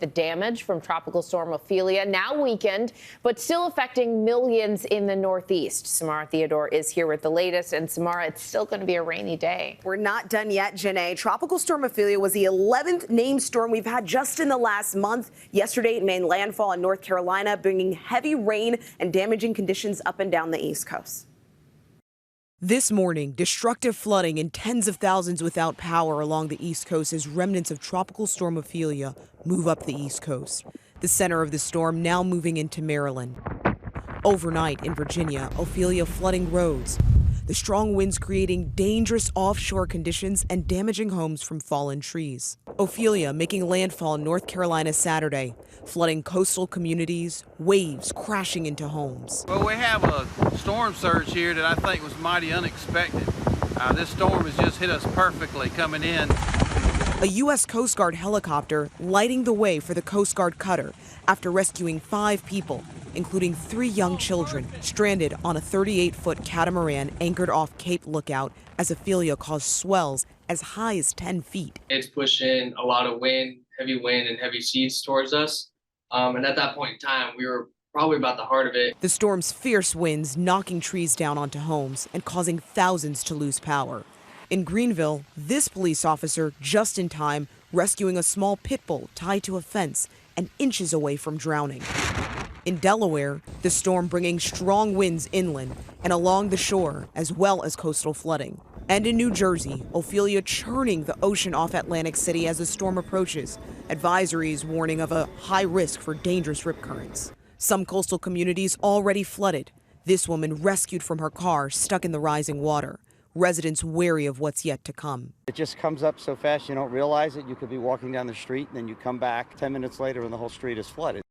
The damage from Tropical Storm Ophelia now weakened, but still affecting millions in the Northeast. Somara Theodore is here with the latest. And Somara, it's still going to be a rainy day. We're not done yet, Janae. Tropical Storm Ophelia was the 11th named storm we've had just in the last month. Yesterday, it made landfall in North Carolina, bringing heavy rain and damaging conditions up and down the East Coast. This morning, destructive flooding and tens of thousands without power along the East Coast as remnants of Tropical Storm Ophelia move up the East Coast. The center of the storm now moving into Maryland. Overnight in Virginia, Ophelia flooding roads. The strong winds creating dangerous offshore conditions and damaging homes from fallen trees. Ophelia making landfall in North Carolina Saturday, flooding coastal communities, waves crashing into homes. Well, we have a storm surge here that I think was mighty unexpected. This storm has just hit us perfectly coming in. A U.S. Coast Guard helicopter lighting the way for the Coast Guard cutter after rescuing 5 people, including 3 young children, stranded on a 38-foot catamaran anchored off Cape Lookout as Ophelia caused swells as high as 10 feet. It's pushing a lot of wind, heavy wind and heavy seas towards us. And at that point in time, we were probably about the heart of it. The storm's fierce winds knocking trees down onto homes and causing thousands to lose power. In Greenville, this police officer, just in time, rescuing a small pit bull tied to a fence and inches away from drowning. In Delaware, the storm bringing strong winds inland and along the shore, as well as coastal flooding. And in New Jersey, Ophelia churning the ocean off Atlantic City as the storm approaches. Advisories warning of a high risk for dangerous rip currents. Some coastal communities already flooded. This woman rescued from her car, stuck in the rising water. Residents wary of what's yet to come. It just comes up so fast you don't realize it. You could be walking down the street and then you come back 10 minutes later and the whole street is flooded.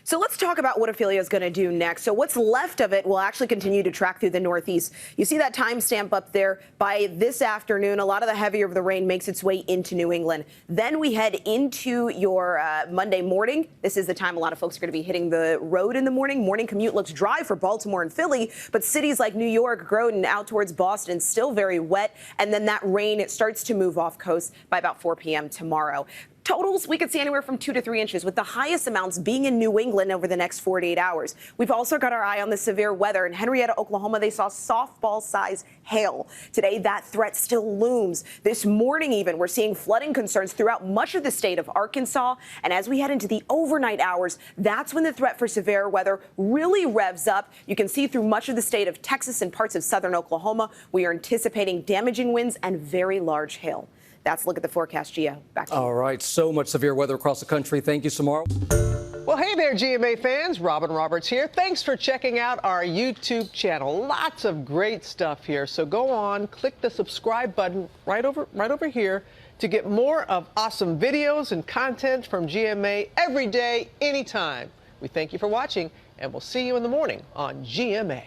So let's talk about what Ophelia is going to do next. So what's left of it will actually continue to track through the Northeast. You see that timestamp up there. By this afternoon, a lot of the heavier of the rain makes its way into New England. Then we head into your Monday morning. This is the time a lot of folks are going to be hitting the road in the morning. Morning commute looks dry for Baltimore and Philly, but cities like New York, Groton, out towards Boston, still very wet. And then that rain, it starts to move off coast by about 4 p.m. tomorrow. Totals, we could see anywhere from 2 to 3 inches, with the highest amounts being in New England over the next 48 hours. We've also got our eye on the severe weather. In Henrietta, Oklahoma, they saw softball-size hail. Today, that threat still looms. This morning even, we're seeing flooding concerns throughout much of the state of Arkansas. And as we head into the overnight hours, that's when the threat for severe weather really revs up. You can see through much of the state of Texas and parts of southern Oklahoma, we are anticipating damaging winds and very large hail. That's a look at the forecast, Gio. Back to you. All right, so much severe weather across the country. Thank you, Samara. Well, hey there, GMA fans. Robin Roberts here. Thanks for checking out our YouTube channel. Lots of great stuff here. So go on, click the subscribe button right over here to get more of awesome videos and content from GMA every day, anytime. We thank you for watching, and we'll see you in the morning on GMA.